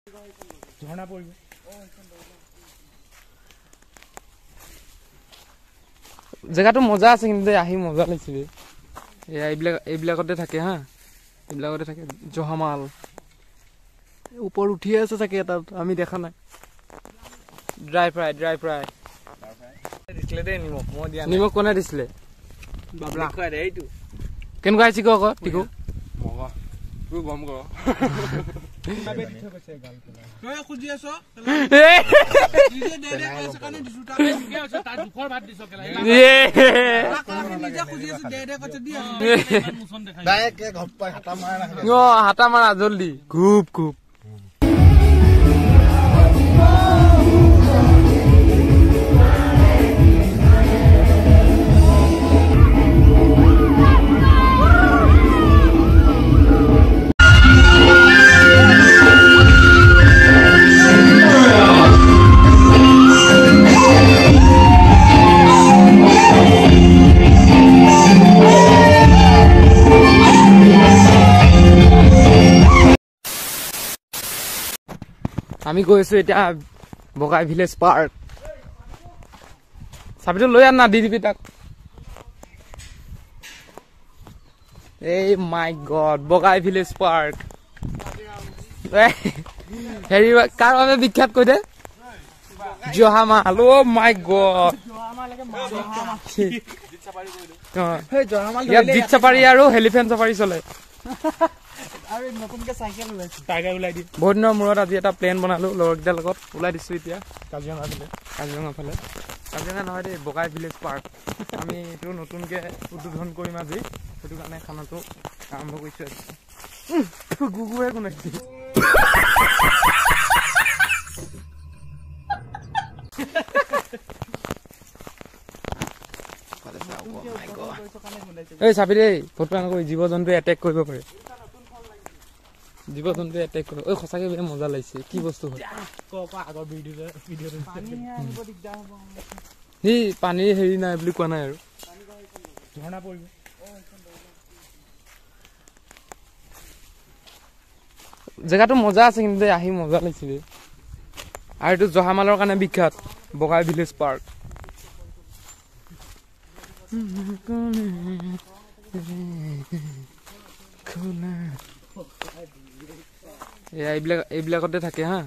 ঝৰ্ণা পৰিব জেগাটো মজা আছে কিন্তু আহি মজা লাগিছে এইবিলাকতে থাকে হা এইবিলাকতে থাকে জহামাল ওপৰ উঠি আছে চাগে এটা আমি দেখা নাই ড্ৰাই ফ্ৰাই দিছিলে দেই নিমখ মই দিয়া নিমখ কোনে দিছিলে বাবলা খুৱাই দে এইটো কেনেকুৱা আহিছে আকৌ টিকু মগা তুই গম কৰ বাবে দি থৈ গৈছে গাল তই খুজি আছ নিজে দে দে কৈছ কাৰণে দুটা কি আছে তা দুখৰ ভাত দিছ কেলা আমি নিজে খুজি আছ দে দে কৈছ দি মুছন দেখাই ডাইৰেক্ট ঘপ্পা হাতা মাৰা না হাতা মাৰা জলদি খুব আমি গৈছো এতিয়া বগাই ভিলেজ পাৰ্ক চাবিটো লৈ আন না দি দিবি তাক এই মাই গড বগাই ভিলেজ পাৰ্ক হেৰি কাৰ বাবে বিখ্যাত কৈ দে জহামাল অ মাই গড ইয়াত জিপ চাফাৰী আৰু হেলিফেণ্ট চাফাৰী চলে বহুত দিনৰ মূৰত আজি এটা প্লেন বনালো লগৰকেইটাৰ লগত ওলাই দিছো এতিয়া কাজিৰঙা ফালে কাজিৰঙা নহয় দেই বগাই ভিলেজ পাৰ্ক আমি এইটো নতুনকে উদ্বোধন কৰিম আজি সেইটো কাৰণে খানাটো আৰম্ভ কৰিছো গুগুৱে কোনে এই চাবি দেই ফটো নকৰি জীৱ জন্তুৱে এটেক কৰিব পাৰে জীৱ জন্তু এটেক কৰে ঐ সঁচাকে বেয়া মজা লাগিছে কি বস্তু হয় সি পানীৰ হেৰি নাই বুলি কোৱা নাই আৰু ঝৰ্ণা পৰিব জেগাটো মজা আছে কিন্তু আহি মজা লাগিছে আৰু এইটো জহামালৰ কাৰণে বিখ্যাত বগাই ভিলেজ পাৰ্ক এইবিলাকতে থাকে হা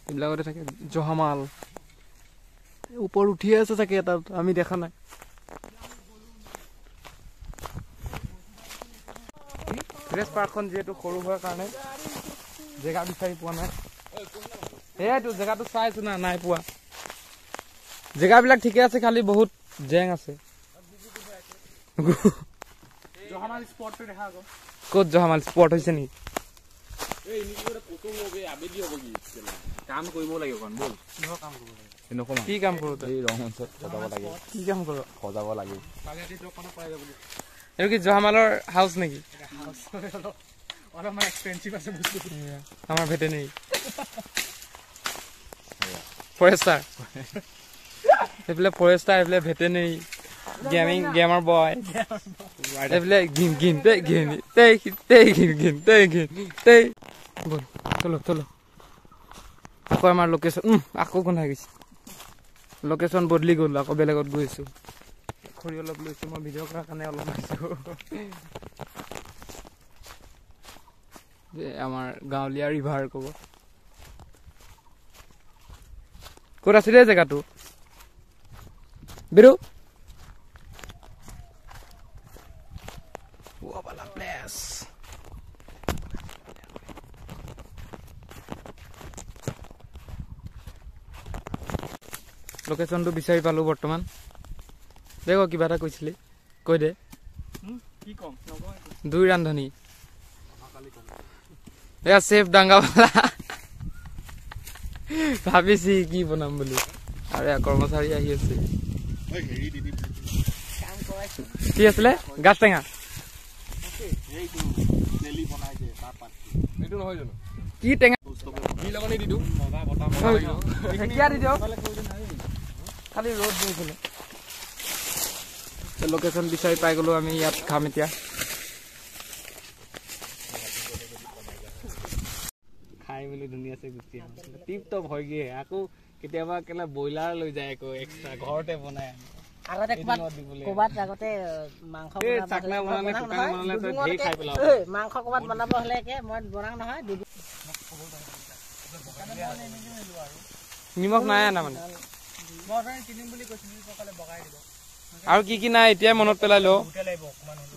এইবিলাকতে থাকে জহামাল ওপৰ উঠি আছে চাগে এটা আমি দেখা নাই ভিলেজ পাৰ্কখন যিহেতু সৰু হোৱাৰ কাৰণে জেগা বিচাৰি পোৱা নাই সেয়াইতো জেগাটো চাইছো না নাই পোৱা জেগাবিলাক ঠিকে আছে খালি বহুত জেং আছে ক'ত জহামাল স্পট হৈছে নেকি কাম কৰিব লাগিব কি কাম কৰো সজাব লাগে এইটো কি জহামালৰ হাউচ নেকি আমাৰ ভেটেনেৰী ফৰেষ্টাৰ এইফালে ফৰেষ্টাৰ এইফালে ভেটেনেৰী গেমাৰ বয় এইফালে ঘিন চলো আকৌ আমাৰ লোকেশ্যন আকৌ গোন্ধাই গৈছে লোকেশ্যন বদলি গ'ল আকৌ বেলেগত গৈছো খৰি অলপ লৈছো মই ভিডিঅ' কৰাৰ কাৰণে অলপ লৈছো যে আমাৰ গাঁৱলীয়া ৰিভাৰ ক'ব ক'ত আছিলে জেগাটো বিৰু লোকেশ্যনটো বিচাৰি পালো বৰ্তমান দেখ কিবা এটা কৈছিলি কৈ দে দুই ৰান্ধনী এয়া চেফ ডাঙ্গাৱালা ভাবিছি কি বনাম বুলি আৰু কৰ্মচাৰী আহি আছে কি আছিলে গাছ টেঙা কি টেঙা খালি ৰ'দ দিছিলে লোকেশ্যন বিচাৰি পাই গলো আমি ইয়াত খাম এতিয়া খাই মেলি ধুনীয়া আছে গুচি টিপ টপ হয়গে আকৌ কেতিয়াবা কেলা বইলাৰ লৈ যায় আকৌ এক্সট্ৰা ঘৰতে বনায় আগতে কোবাত আগতে মাংস চাকনা বনালে কুকান বনালে তো ধেই খাই পেলাও মাংস কোবাত বনাব হলে কে মই বনাং নহয় নিমখ নাই না মানে মই কিনিম বুলি কৈছিলো সকালে বগাই দিব আৰু কি নাই এতিয়া মনত পেলাই লো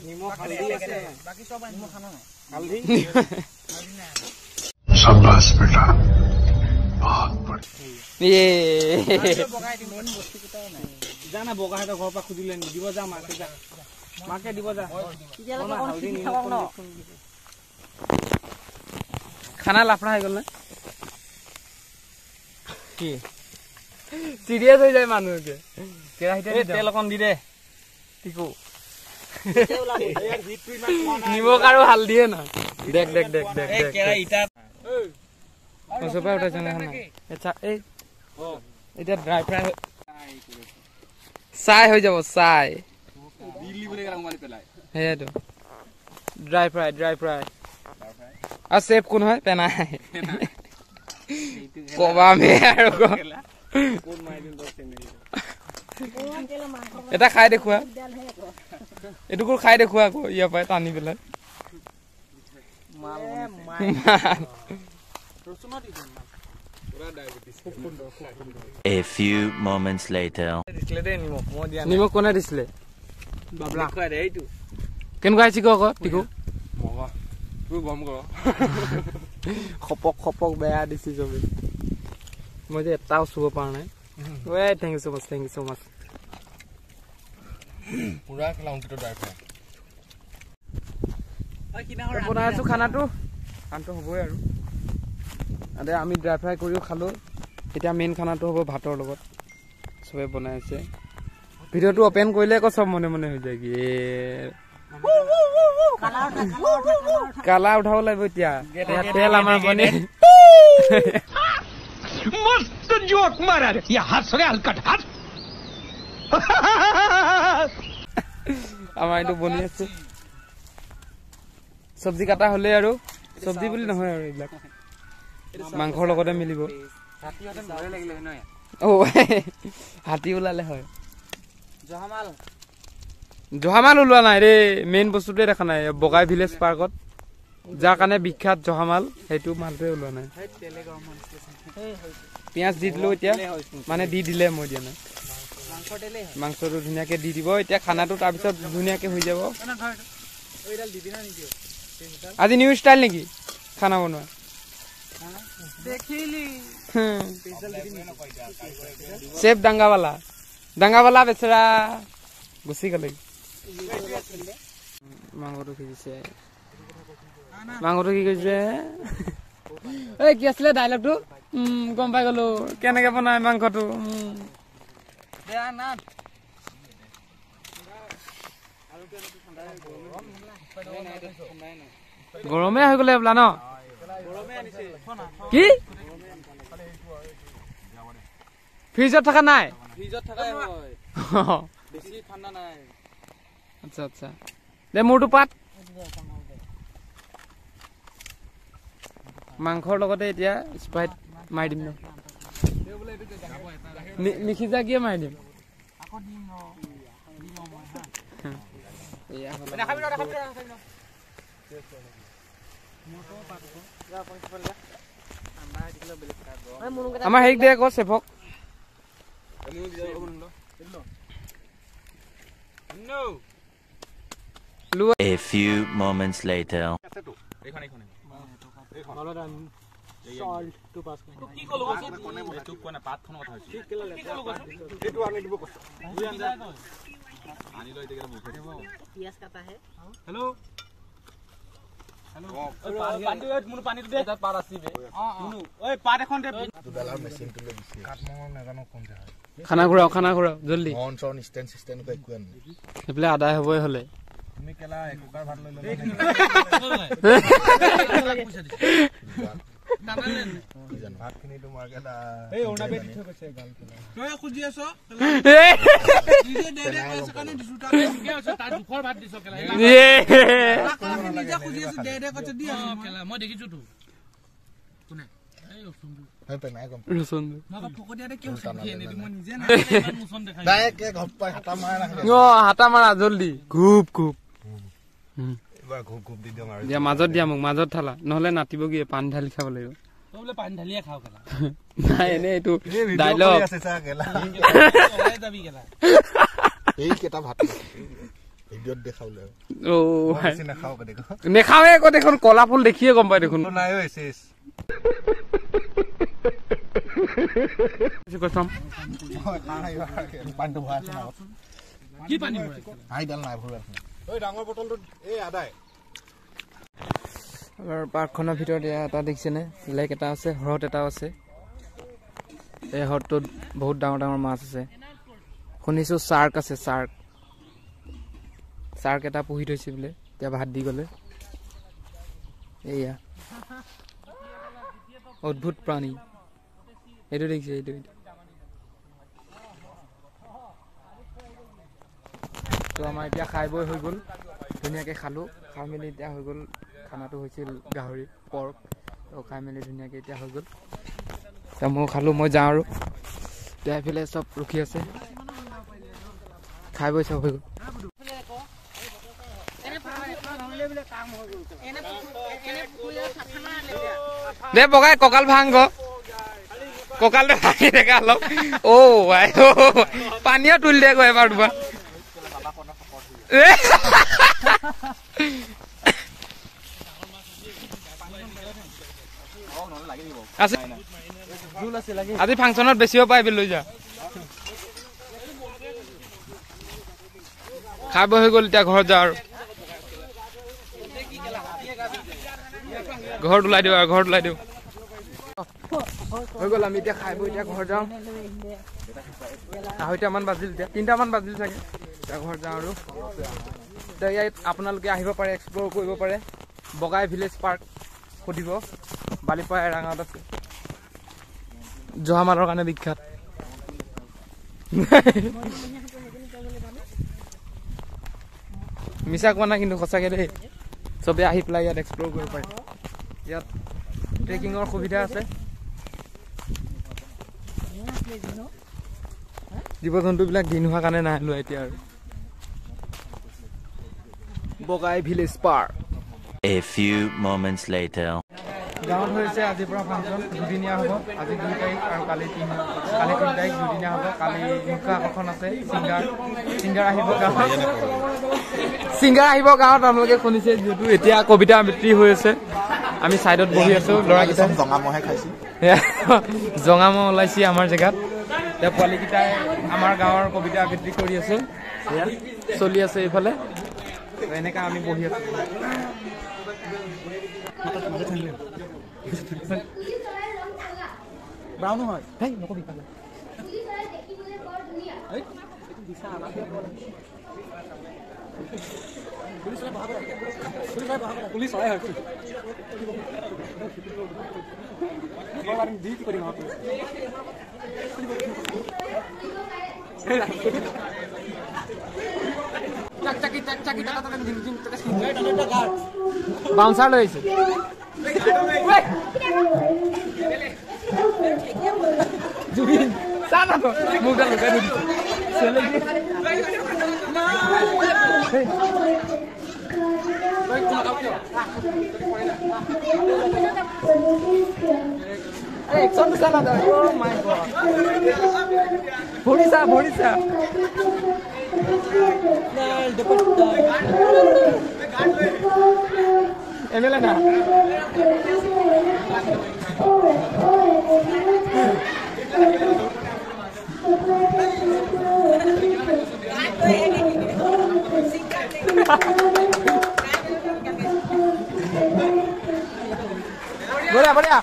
নিমখ হালধি আছে বাকি সব নিমখ খানা নাই হালধি নাই शाबाश बेटा बहुत बढ़िया ये बगाई দি মেন বস্তু কিটা নাই জানা বগাহেটা ঘৰ পৰা খুদিলে দিব যা মাকে দিব যা খানা লাফড়া হৈ গল না কি সিরিয়াস হৈ যায় মানুহে কেৰাহিতে তেল অকন দি দে টিকু নিমখ আৰু হালধিয়ে না দেখ দেখ দেখ দেখ এই কেৰাহিটা সবে উঠাইছে না আচ্ছা এই এটা ড্রাই ফ্রাই চাই হৈ যাব চাই দিল্লি বলে গলা মারি পেলাই হেটো ড্রাই ফ্রাই আর সেফ কোন হয় পেনাই কবা মে আৰু কোন মাই দিন দছ চেনেল এটা খাই দেখুৱা এটুকুৰ খাই দেখুৱা আকৌ ইয়া পাই টানি পেলাই মাল A few moments later. নিমখ কোনে দিছিলে বাবলা খাই দে এইটো কেন গাইছি কো টিকু মগা তুই বম কৰ খপক বেয়া দিছি জবি মই যে এটাও সুব পাৰ নাই ওয়ে থ্যাংক ইউ সো মাচ পুৰা ক্লাউন্টটো ড্ৰাই ফ্ৰাই আ কিনা বনাইছো খানাটো আনটো হ'বই আৰু আদে আমি ড্ৰাই ফ্ৰাই কৰিও খালো এতিয়া মেইন খানাটো হ'ব ভাতৰ লগত সবে বনাই আছে ভিডিওটো ওপেন কৰিলে আকৌ সব মনে মনে হৈ যায় কি কালা উঠাব লাগিব এতিয়া তেল আমাৰ বনে मस्त जोक मारा रे या हंस रे हलकट हंस আমাৰ এটো বনি আছে সবজি কাটা হলে আৰু সবজি বুলি নহয় আৰু এইবিলাক মাংসৰ লগতে মিলিব হাতীহতে ভয় লাগিলে নহয় ও হাতী উলালে হয় জহামাল উলোৱা নাই ৰে মেইন বস্তুটোৱে দেখা নাই বগাই ভিলেজ পাৰ্কত যাৰ কাৰণে বিখ্যাত জহামাল সেইটো মালটোৱে উলোৱা নাই পিয়াজ দি দিলো এতিয়া মানে দি দিলে মই দিয়া নাই মাংসটো ধুনিয়াকে দি দিব এতিয়া খানাটো তাৰ পিছত ধুনিয়াকে হৈ যাব আজি নিউ ষ্টাইল নেকি খানা বনোৱা দেখিলি शेफ ডাঙ্গাওয়ালা বেচৰা গুছি গলে মাংসটো কিছে কি কৈছে এই কি আছিল ডায়লগটো গম পাই গলো কেনেকে বনায় মাংসটো দেয়া না গৰমে হৈ গলে বলা ন কি ফ্ৰিজত থকা নাই ফ্ৰিজত থাকাই হয় বেছি ঠাণ্ডা নাই আচ্ছা আচ্ছা দে মোৰটো পাত মাংসৰ লগতে এতিয়া স্প্ৰাইট মাৰি দিম ন নিখিজা কিয় মাৰি দিম আমাৰ হেৰিক দে আকৌ চেফক A few moments later. salt to pass ki kolo kone etu kone paat khon কথা হৈছে কি কলো এটো আনি দিব কষ্ট আনি লৈ দেখে মুখে দেব পিয়াজ কাটা হে হেল্ল হেল্ল পানী মুন পানী দে তাত পাত আসিবে মুনু ওই পাত এখন দে দুডালা মেচিন তুলে দিছে কাট মন নাজানো কোন যায় খানা ঘুৰাও জলদি অন সন স্ট্যান্ড সিস্টেম কই কুন এফলে আদায় হবই হলে তুমি কেলা কুকাৰ ভাত লৈ ললা নানালেন কি জানো ভাত কিনি তোমাৰ কেলা এই ওনাবে দি থৈ গৈছে গাল কেলা তই খুজি আছ নিজে দে দে কৈছে কানে দিছুটা কি আছে তাৰ দুখৰ ভাত দিছ কেলা নিজে খুজি আছ দে দে কৈছে দি কেলা মই দেখিছো তো কোনে এই হয় পেনাই গম ৰচন না ফকদিয়াতে কিয় সখে নেদি মই নিজে না মুছন দেখাই ডাইৰেক্ট ঘপপাই হাতা মাৰা না হাতা মাৰা জলদি খুব এবাৰ ঘুপ দি দিওঁ আৰু দিয়া মাজত দিয়া মোক মাজত ঠালা নহলে নাটিব কি পানী ঢালি খাব লাগিব তো বলে পানী ঢালিয়ে খাও কেলা নাই এনে এইটো ডায়লগ আছে চা কেলা ওলাই যাবি কেলা এই কেটা ভাত ভিডিঅ'ত দেখাউলে ও বেছি নাখাও দেখো নেখাওয়ে কো দেখোন কলা ফুল দেখিয়ে গম পাই দেখোন নাই ঐ শেষ কসম পানীটো ভৰাই আছে না কি পানী ভৰাই আইডাল নাই ভৰাই আছে ঐ ডাঙৰ বটলটো এই আদাই আমাৰ পাৰ্কখনৰ ভিতৰত এটা দেখিছেনে লেক এটা আছে হ্ৰদ এটা আছে এই হ্ৰদটোত বহুত ডাঙৰ ডাঙৰ মাছ আছে শুনিছো শাৰ্ক আছে শাৰ্ক এটা পুহি থৈছে বোলে এতিয়া ভাত দি গলে এয়া অদ্ভুত প্ৰাণী এইটো দেখিছে এইটো তো আমাৰ এতিয়া খাই বৈ হৈ গ'ল ধুনীয়াকৈ খালোঁ খাই মেলি এতিয়া হৈ গ'ল খানাটো হৈছিল গাহৰি পৰ্ক তো খাই মেলি ধুনীয়াকৈ এতিয়া হৈ গ'ল এতিয়া মই খালোঁ মই যাওঁ আৰু এতিয়া এইফালে চব ৰখি আছে খাই বৈ চব হৈ গ'ল দে বগাই কঁকাল ভাঙ কঁকালটো ভাঙি দেখা অলপ পানীও তুলি দে এবাৰ দুবাৰ আজি ফাংচনত বেছিও পাই লৈ যা খাই বৈ হৈ গ'ল এতিয়া ঘৰত যা আৰু ঘৰত ওলাই দিওঁ আৰু ঘৰত ওলাই দিওঁ হৈ গ'ল আমি এতিয়া খাই বৈ এতিয়া ঘৰ যাওঁ 2:30মান বাজিল এতিয়া 3টামান বাজিল চাগে এতিয়া ঘৰ যাওঁ আৰু এতিয়া ইয়াত আপোনালোকে আহিব পাৰে এক্সপ্ল'ৰ কৰিব পাৰে বগাই ভিলেজ পাৰ্ক সুধিব বালিপাৰা এৰাঙত আছে জহামালৰ কাৰণে বিখ্যাত মিছা কোৱা নাই কিন্তু সঁচাকৈ দেই চবে আহি পেলাই ইয়াত এক্সপ্ল'ৰ কৰিব পাৰে ইয়াত ট্ৰেকিঙৰ সুবিধা আছে জীৱ জন্তুবিলাক দিন হোৱাৰ কাৰণে নাই লোৱা এতিয়া আৰু বগাই village park A few moments later. গাঁৱত হৈছে আজিৰ পৰা ফাংচন দুদিনীয়া হ'ব আজি 2 তাৰিখ আৰু কালি 3 তাৰিখ দুদিনীয়া হ'ব কালি মুখ্য আকৰ্ষণ আছে ছিংগাৰ আহিব গাঁৱত আপোনালোকে শুনিছে যিহেতু এতিয়া কবিতা আবৃত্তি হৈ আছে আমি চাইডত বহি আছো ল'ৰাকেইটা জঙামহে খাইছো জঙামহ ওলাইছে আমাৰ জেগাত এতিয়া পোৱালীকেইটাই আমাৰ গাঁৱৰ কবিতা আবৃত্তি কৰি আছে চলি আছে এইফালে এনেকা আমি বহি আছো ব্ৰাউন হয় হেই নকবি পালে পুলিচ হয় বাউন্সাৰ লৈ আহিছে জুবিন চানা তো মুখটা লুকাই দিছে একশন চানা দা ও মাই গড ভৰিছা লাল দুপট্টা এমএলএ না बढ़िया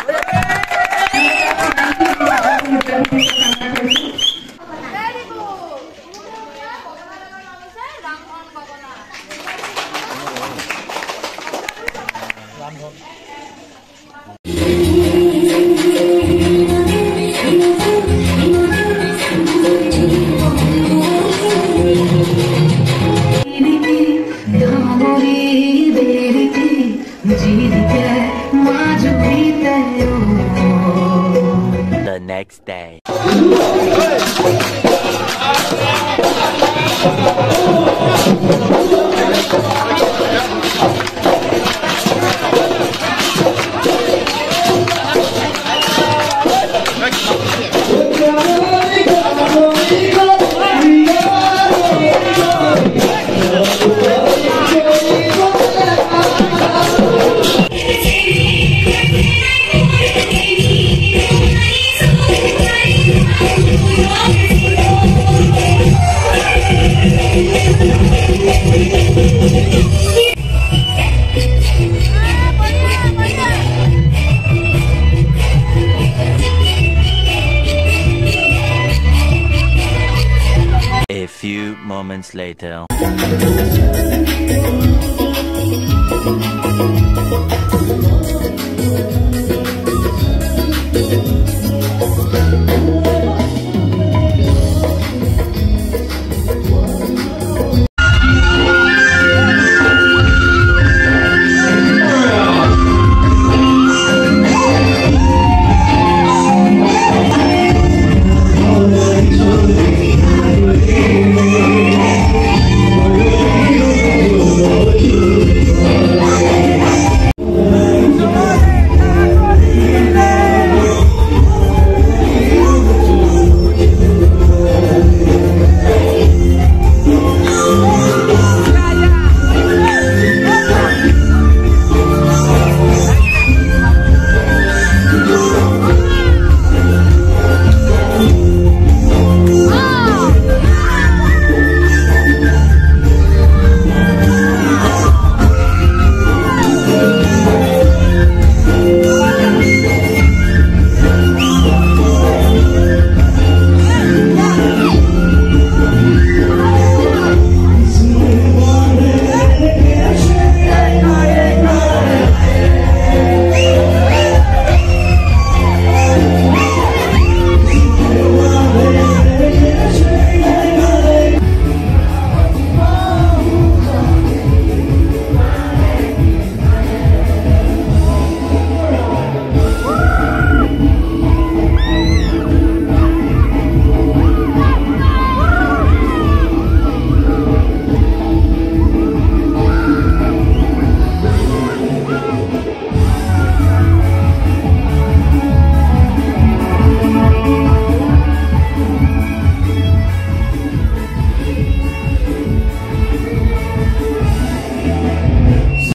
next day. A few moments later.